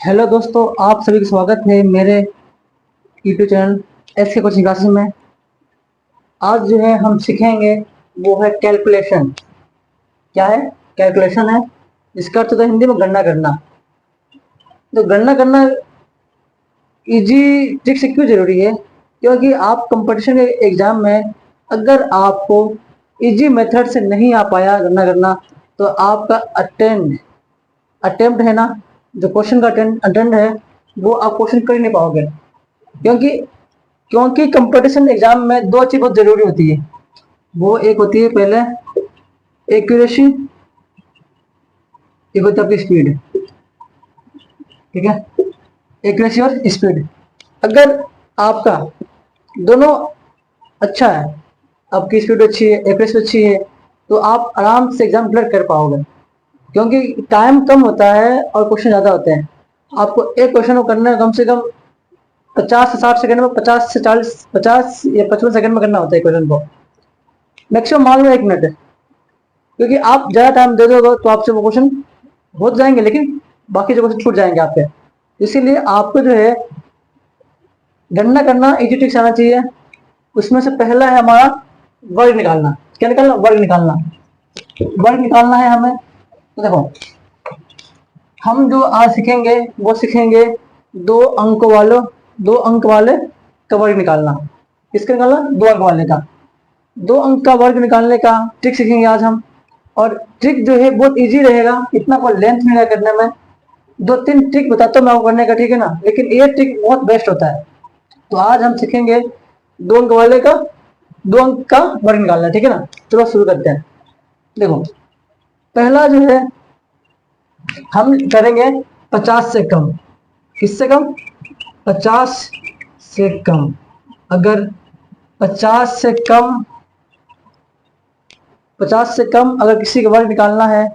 Hello दोस्तों, आप सभी का स्वागत है मेरे यूट्यूब चैनल एस के कोचिंग क्लासेस में। आज जो है हम सीखेंगे वो है कैलकुलेशन। क्या है? कैलकुलेशन है। इसका अर्थ तो हिंदी में गणना करना। तो गणना करना इजी ट्रिक से क्यों जरूरी है? क्योंकि आप कंपटीशन के एग्जाम में अगर आपको इजी मेथड से नहीं आ पाया गणना करना, तो आपका अटेम्प्ट है ना, जो क्वेश्चन का अटेम्प्ट है, वो आप क्वेश्चन कर ही नहीं पाओगे। क्योंकि क्योंकि कंपटीशन एग्जाम में दो चीज बहुत जरूरी होती है। वो एक होती है पहले एक्यूरेसी, एक होती है आपकी स्पीड। ठीक है, एक्यूरेसी और स्पीड। अगर आपका दोनों अच्छा है, आपकी स्पीड अच्छी है, एक्यूरेसी अच्छी है, तो आप आराम से एग्जाम क्लियर कर पाओगे। क्योंकि टाइम कम होता है और क्वेश्चन ज्यादा होते हैं। आपको एक क्वेश्चन को करना है कम से कम 50 से 60 सेकंड में, 50 या 55 सेकंड में करना होता है क्वेश्चन को। मैक्सिमम मान लो 1 मिनट है। क्योंकि आप ज्यादा टाइम दे दोगे तो आपसे वो क्वेश्चन हो जाएंगे, लेकिन बाकी जो क्वेश्चन छूट जाएंगे आपके। इसीलिए आपको जो है गणना करना इजी ट्रिक्स आना चाहिए। उसमें से पहला है हमारा वर्ग निकालना। क्या निकालना? वर्ग निकालना। वर्ग निकालना है हमें। तो देखो, हम जो आज सीखेंगे वो सीखेंगे दो अंक वाले दो अंक वाले का वर्ग निकालना। किसका निकालना? 2 अंक वाले का। 2 अंक का वर्ग निकालने का ट्रिक सीखेंगे आज हम। और ट्रिक जो है बहुत इजी रहेगा, इतना कोई लेंथ नहीं रहेगा करने में। 2-3 ट्रिक बताता हूँ मैं आपको करने का, ठीक है ना, लेकिन ये ट्रिक बहुत बेस्ट होता है। तो आज हम सीखेंगे 2 अंक वाले का 2 अंक का वर्ग निकालना, ठीक है ना। चलो शुरू करते हैं। देखो, पहला जो है हम करेंगे 50 से कम। किससे कम? 50 से कम। अगर 50 से कम 50 से कम अगर किसी का वर्ग निकालना है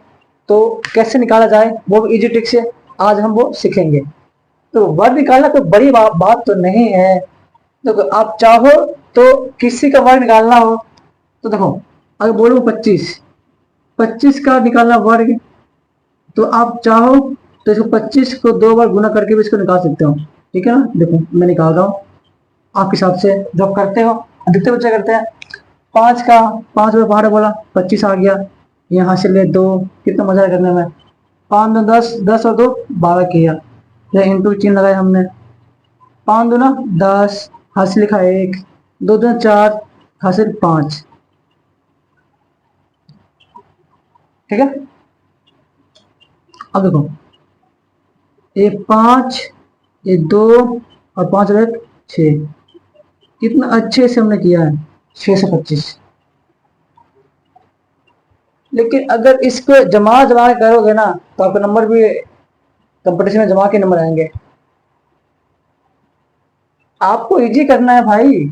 तो कैसे निकाला जाए, वो इजी ट्रिक से आज हम वो सीखेंगे। तो वर्ग निकालना कोई बड़ी बात तो नहीं है। देखो, आप चाहो तो किसी का वर्ग निकालना हो तो देखो, अगर बोलूं 25 का निकालना वर्ग, तो आप चाहो तो इसको 25 को 2 बार गुना करके भी इसको निकाल सकते हो। ठीक है ना। देखो मैं निकाल रहा हूँ आपके हिसाब से, जो करते हो अधिकतर बच्चे करते हैं। 5 बार 12 बोला, 25 आ गया। यहाँ से ले 2, कितना मजा है करने में। 5 2 10, 10 और 2 12 किया। फिर इंटू चिन्ह लगाया हमने। 5 दूना 10, हाथ से लिखा 1, 2 दूना 4, हाथ से 5। ठीक है। अब देखो, ये 5, ये 2 और 5 और 1 6। कितना अच्छे से हमने किया है, 6 से 25। लेकिन अगर इसको जमा जमा के करोगे ना, तो आपका नंबर भी कंपटीशन में जमा के नंबर आएंगे। आपको इजी करना है भाई।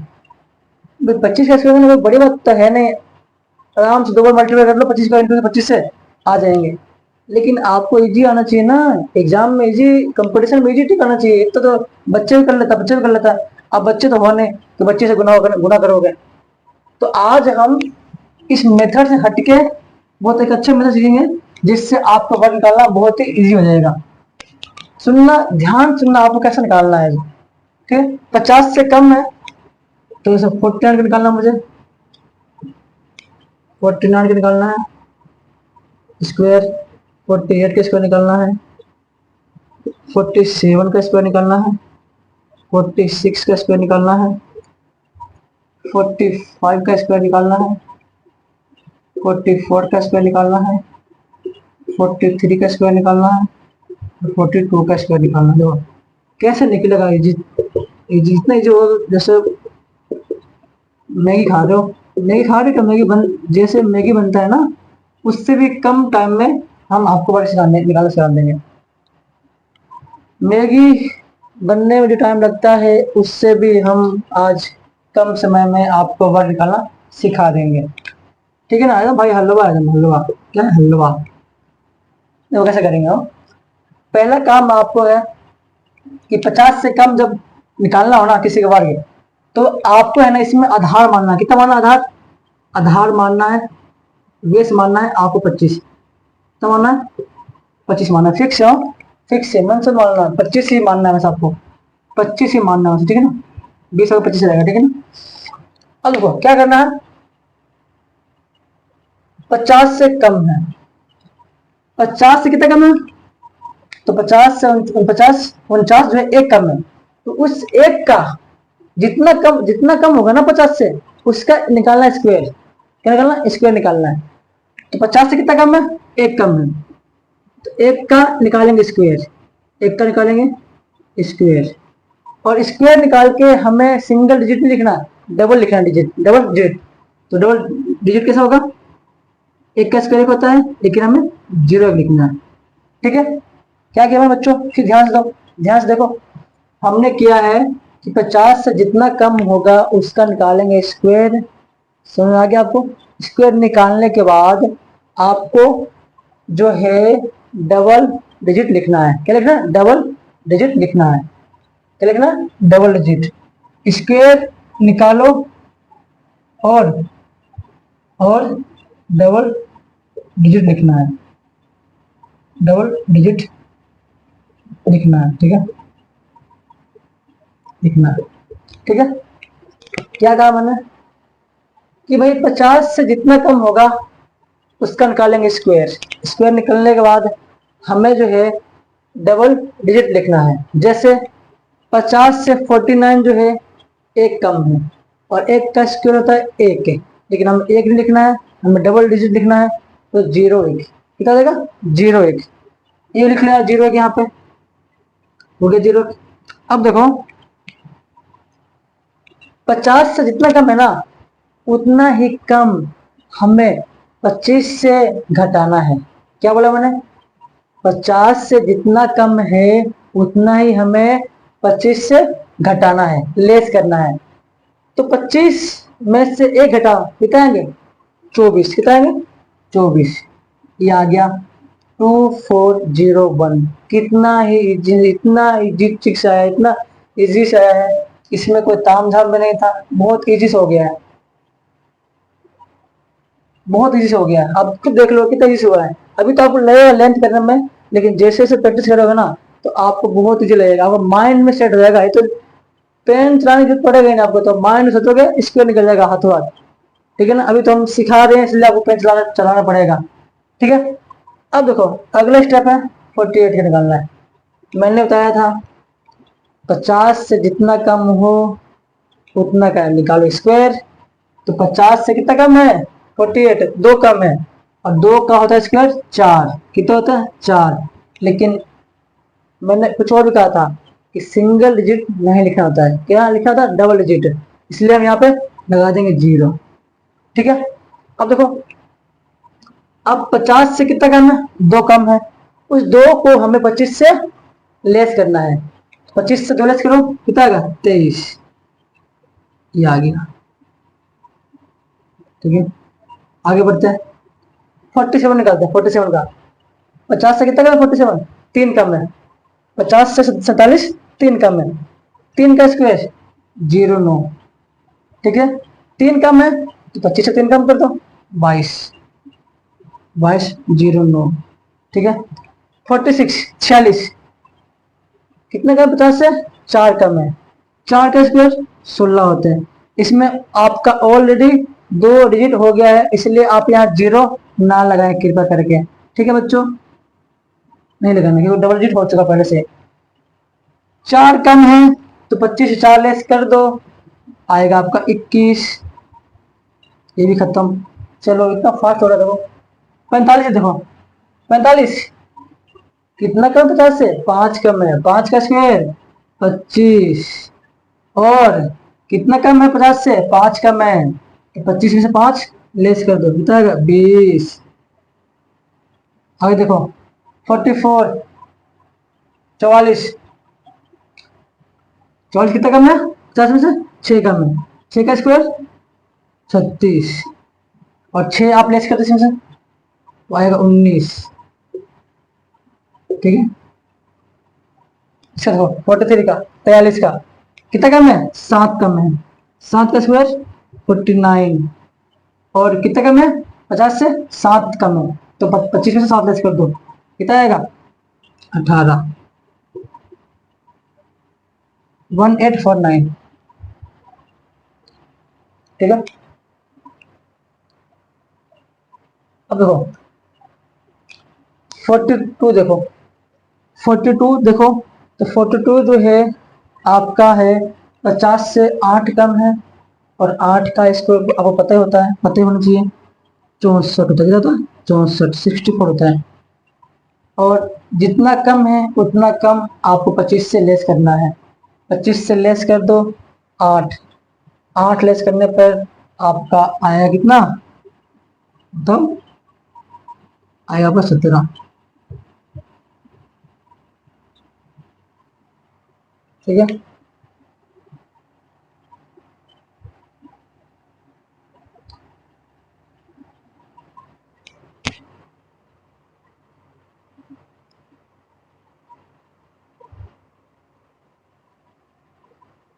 25 का स्क्वायर कोई बड़ी बात तो है नहीं। आराम से 2 बार मल्टीप्लाई कर लो, 25 का इंटू 25 से आ जाएंगे। लेकिन आपको इजी आना चाहिए ना। एग्जाम में इजी, कंपटीशन में इजी ठीक आना चाहिए। एक तो बच्चे भी कर लेता, बच्चे भी कर लेता। अब बच्चे तो होने तो बच्चे से गुना करोगे। तो आज हम इस मेथड से हटके बहुत एक अच्छे मेथड सीखेंगे, जिससे आपका वर्क निकालना बहुत ही इजी हो जाएगा। सुनना, ध्यान सुनना, आपको कैसे निकालना है। ठीक है, 50 से कम है तो इसे 49 का निकालना, मुझे 49 का निकालना है स्क्वायर। 48 का स्क्वायर निकालना है। 47 का स्क्वायर निकालना है। 46 का स्क्वायर निकालना है। 45 का स्क्वायर निकालना है। 44 का स्क्वायर निकालना है। 43 का स्क्वायर निकालना है। 42 का स्क्वायर निकालना है। देखो कैसे निकलेगा ये जितना जो, जैसे मैगी खा रहे हो, मैगी खा रहे हो तो मैगी बन, जैसे मैगी बनता है ना, उससे भी कम टाइम में हम आपको वर्क निकालना सिखा देंगे। मैगी बनने में जो टाइम लगता है, उससे भी हम आज कम समय में आपको वर्क निकालना सिखा देंगे। ठीक है ना। आया भाई हलवा, है हलवा। क्या है? हलवा। देखो कैसे करेंगे हम। पहला काम आपको है कि 50 से कम जब निकालना हो ना किसी का वर्ग, तो आपको है ना इसमें आधार मानना है। कितना मानना? आधार। आधार मानना है, बेस मानना है आपको 25। कितना मानना है? 25 मानना है, फिक्स है। फिक्स है, मन से मानना है, 25 ही मानना है बस आपको, 25 ही मानना है, ठीक है ना, 20 और 25 रहेगा, ठीक है ना। अब देखो क्या करना है, 50 से कम है, 50 से कितना कम है, तो 50 से 49 जो है एक कम है, तो उस एक का जितना कम होगा ना 50 से, उसका निकालना है स्क्वायर, क्या निकालना, स्क्वायर निकालना है। तो 50 से कितना कम है, एक कम है, तो एक का निकालेंगे स्क्वायर, एक का निकालेंगे स्क्वायर, और स्क्वायर निकाल के हमें सिंगल डिजिट नहीं लिखना, डबल लिखना, डिजिट डबल डिजिट, तो डबल डिजिट कैसा होगा, एक का स्क्वायर एक होता है, लेकिन हमें जीरो लिखना है, ठीक है। क्या किया हमारे बच्चों, फिर ध्यान से दो, ध्यान से देखो, हमने किया है कि 50 से जितना कम होगा उसका निकालेंगे स्क्वायर, समझ आ गया आपको। स्क्वायर निकालने के बाद आपको जो है डबल डिजिट लिखना है, क्या लिखना है, डबल डिजिट लिखना है, क्या लिखना है, डबल डिजिट, स्क्वायर निकालो और डबल डिजिट लिखना है, डबल डिजिट लिखना है, ठीक है, लिखना है, ठीक है। क्या कहा मैंने कि भाई 50 से जितना कम होगा उसका निकालेंगे स्क्वायर, स्क्वायर निकलने के बाद हमें जो है डबल डिजिट लिखना है, जैसे 50 से 49 जो है एक कम है, और एक का स्क्वायर होता है एक है, लेकिन हमें एक नहीं लिखना है, हमें डबल डिजिट लिखना है, तो 01 कितना देगा, 01, ये लिख लिया 01 यहाँ पे हो गया 0। अब देखो 50 से जितना कम है ना उतना ही कम हमें 25 से घटाना है, क्या बोला मैंने, 50 से जितना कम है उतना ही हमें 25 से घटाना है, लेस करना है। तो 25 में से एक घटा कितना आएंगे, 24, कितना आएंगे 24, ये आ गया 2401, कितना ही इतना इजी ट्रिक्स आया, इतना इजी से आया है, इसमें कोई ताम झाम भी नहीं था, बहुत इजी से हो गया है, बहुत इजी से हो गया है, आप खुद देख लो कितना इजी से हुआ है। अभी तो आपको लगेगा लेंथ करने में, लेकिन जैसे जैसे प्रैक्टिस करोगे ना तो आपको बहुत इजी लगेगा, आपको माइंड में सेट हो जाएगा, ये तो पेन चलाने की जरूरत पड़ेगा ही ना आपको, तो माइंड में सोचोगे इसको निकल जाएगा हाथों हाथ, ठीक है ना। अभी तो हम सिखा रहे हैं इसलिए आपको पेन चलाना पड़ेगा, ठीक है। अब देखो अगला स्टेप है 48 का निकालना है, मैंने बताया था 50 से जितना कम हो उतना का निकालो स्क्वायर, तो 50 से कितना कम है 48, दो कम है, और दो का होता है स्क्वायर 4, कितना होता है 4, लेकिन मैंने कुछ और भी कहा था कि सिंगल डिजिट नहीं लिखना होता है, क्या लिखा था, डबल डिजिट, इसलिए हम यहाँ पे लगा देंगे 0, ठीक है। अब देखो अब 50 से कितना कम है, दो कम है, उस दो को हमें 25 से लेस करना है, 25 से दो लेस करो कितना आएगा 23, ये आ गया, ठीक है। आगे बढ़ते हैं 47 निकालते हैं, 47 का 50 से कितना कम है 47, तीन कम है, 50 से 47 तीन कम है, तीन का स्क्वायर 09, ठीक है, तीन कम है तो 25 से तीन कम कर दो 22, 2209, ठीक है। 46 46 कितने कम 50 से, चार कम है, चार का स्क्वायर 16 होते हैं, इसमें आपका ऑलरेडी दो डिजिट हो गया है, इसलिए आप यहाँ 0 ना लगाएं कृपया करके, ठीक है बच्चों, नहीं लगाना क्योंकि डबल डिजिट हो चुका पहले से। चार कम है तो 25 से 4 लेस कर दो, आएगा आपका 21, ये भी खत्म। चलो इतना फास्ट हो रहा है, देखो 45 देखो 45 कितना कम 50 से, 5 कम है, 5 का स्क्वायर 25, और कितना कम है 50 से, 5 कम है, तो 25 में से 5 लेस कर दो कितना आएगा 20। आगे देखो 44 44 44 कितना कम है 50 में से, 6 कम है, 6 का स्क्वायर 36, और 6 आप लेस करते इसमें से तो आएगा 19, ठीक है। अच्छा देखो 43 का 43 का कितना कम है, 7 कम है, 7 का स्क्वायर 49, और कितना कम है 50 से 7 कम है, तो 25 में से 7 लेस कर दो कितना आएगा 18 1849, ठीक है। अब देखो 42 देखो, 42 देखो, तो 42 जो है आपका है 50 से 8 कम है, और 8 का इसको आपको पता ही होता है, पता ही होना चाहिए, 64 होता है, क्या होता है 64, 64 होता है। और जितना कम है उतना कम आपको 25 से लेस करना है। 25 से लेस कर दो 8, 8 लेस करने पर आपका आया कितना, तो आएगा आपका 17, ठीक है।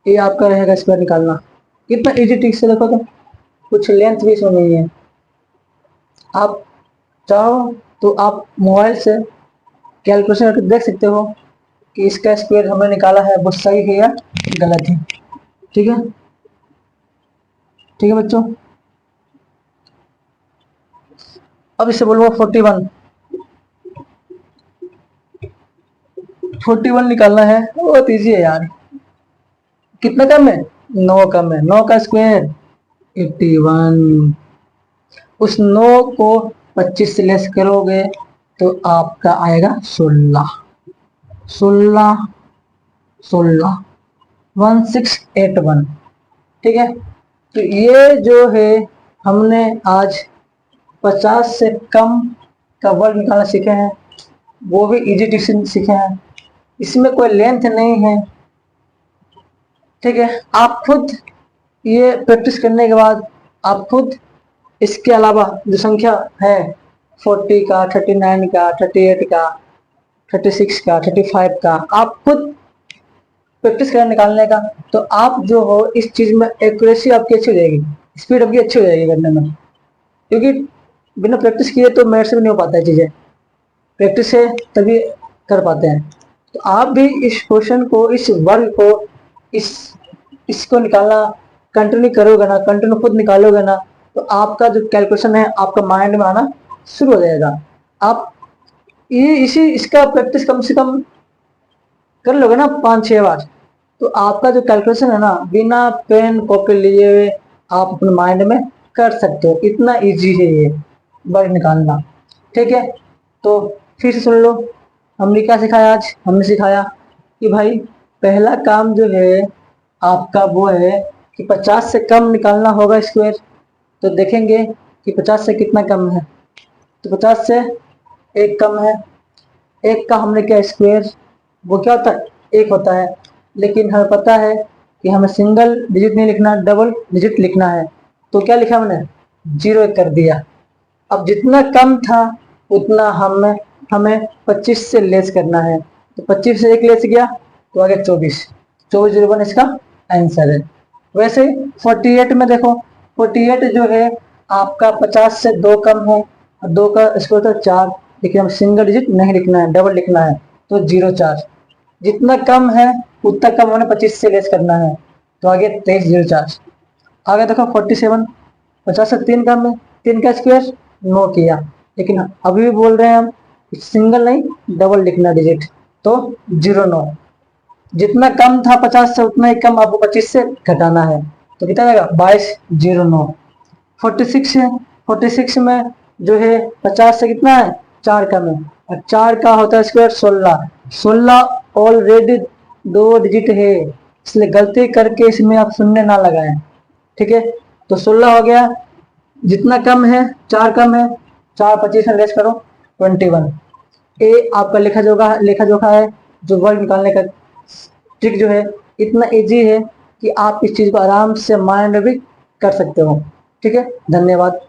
ये आपका रहेगा स्क्वायर निकालना, कितना इजी ट्रिक से देखो, तो कुछ लेंथ भी इसमें नहीं है। आप चाहो तो आप मोबाइल से कैलकुलेशन करके देख सकते हो कि इसका स्क्वायर हमने निकाला है वो सही है या गलत है, ठीक है। ठीक है बच्चों, अब इसे बोलो 41, 41 निकालना है, बहुत ईजी है यार। कितना कम है, 9 कम है, 9 का स्क्वायर 81, उस 9 को 25 से लेस करोगे तो आपका आएगा 16, 16, 16, 1681, ठीक है। तो ये जो है हमने आज 50 से कम का वर्ग निकालना सीखे हैं, वो भी इजी ट्रिक से सीखे हैं, इसमें कोई लेंथ नहीं है, ठीक है। आप खुद ये प्रैक्टिस करने के बाद आप खुद इसके अलावा जो संख्या है 40 का, 39 का, 38 का, 36 का, 35 का, आप खुद प्रैक्टिस करें निकालने का, तो आप जो हो इस चीज में एक्यूरेसी आपकी अच्छी हो जाएगी, स्पीड आपकी अच्छी हो जाएगी करने में, क्योंकि बिना प्रैक्टिस किए तो मेरे से भी नहीं हो पाता है चीजें, प्रैक्टिस से तभी कर पाते हैं। तो आप भी इस क्वेश्चन को, इस वर्ग को, इस इसको निकालना कंटिन्यू करोगे ना, कंटिन्यू खुद निकालोगे ना, तो आपका जो कैलकुलेशन है आपका माइंड में आना शुरू हो जाएगा। आप ये इसी इसका प्रैक्टिस कम से कम कर लोगे ना 5-6 बार, तो आपका जो कैलकुलेशन है ना बिना पेन कॉपी लिए हुए आप अपने माइंड में कर सकते हो, इतना इजी है ये वर्ग निकालना, ठीक है। तो फिर से सुन लो, हमने क्या सिखाया आज, हमने सिखाया कि भाई पहला काम जो है आपका वो है कि 50 से कम निकालना होगा स्क्वायर, तो देखेंगे कि 50 से कितना कम है, तो 50 से 1 कम है, 1 का हमने क्या स्क्वायर, वो क्या होता है 1 होता है, लेकिन हमें पता है कि हमें सिंगल डिजिट नहीं लिखना, डबल डिजिट लिखना है, तो क्या लिखा हमने 0 कर दिया। अब जितना कम था उतना हमें 25 से लेस करना है, तो 25 से 1 लेस गया तो आ गया 24, 2401 इसका आंसर है। वैसे 48 में देखो, 48 जो है आपका 50 से 2 कम है, और 2 का स्क्वायर होता है 4, लेकिन हम सिंगल डिजिट नहीं लिखना है, डबल लिखना है, तो 04, जितना कम है उतना कम हमने 25 से लेस करना है, तो आगे 2304। आगे देखो 47, 50 से 3 कम है, 3 का स्क्वायर 9 किया, लेकिन अभी भी बोल रहे हैं हम सिंगल नहीं डबल लिखना डिजिट, तो 09, जितना कम था 50 से उतना ही कम आपको 25 से घटाना है, तो कितना आएगा 2209। 46 है, 46 में जो है 50 से कितना है 4 कम है, और 4 का होता है स्क्वायर 16, 16 ऑलरेडी 2 डिजिट है, इसलिए गलती करके इसमें आप शून्य ना लगाएं, ठीक है। तो 16 हो गया, जितना कम है 4 कम है, 4 25 में लेस करो 21। ए आपका लेखा जोखा है, जो वर्ग निकालने का ट्रिक जो है इतना इजी है कि आप इस चीज को आराम से माइंड में भी कर सकते हो, ठीक है। धन्यवाद।